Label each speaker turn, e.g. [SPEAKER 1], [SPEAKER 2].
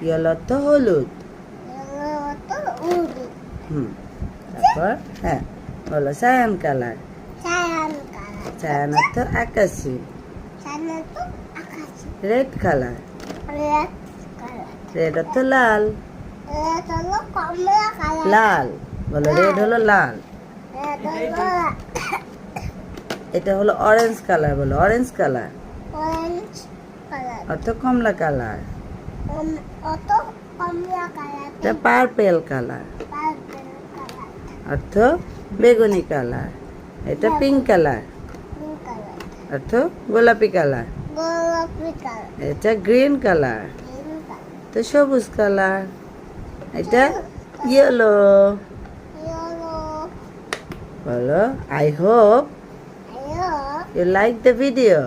[SPEAKER 1] Yellow অর্থ হলুদ। তারপর হ্যাঁ বলো সায়ান কালার। সায়ান অর্থ আকাশি। Red colour. রেড অর্থ লাল। লাল বলো, রেড হলো লাল। এটা হলো অরেঞ্জ কালার, বলো অরেঞ্জ কালার অর্থ কমলা কালার। এটা পার্পেল কালার অর্থ বেগুনি কালার। এটা পিঙ্ক কালার অর্থ গোলাপি কালার। এটা গ্রিন কালার তো সবুজ কালার। এটা ইয়েলো। বলো, I hope you like the video.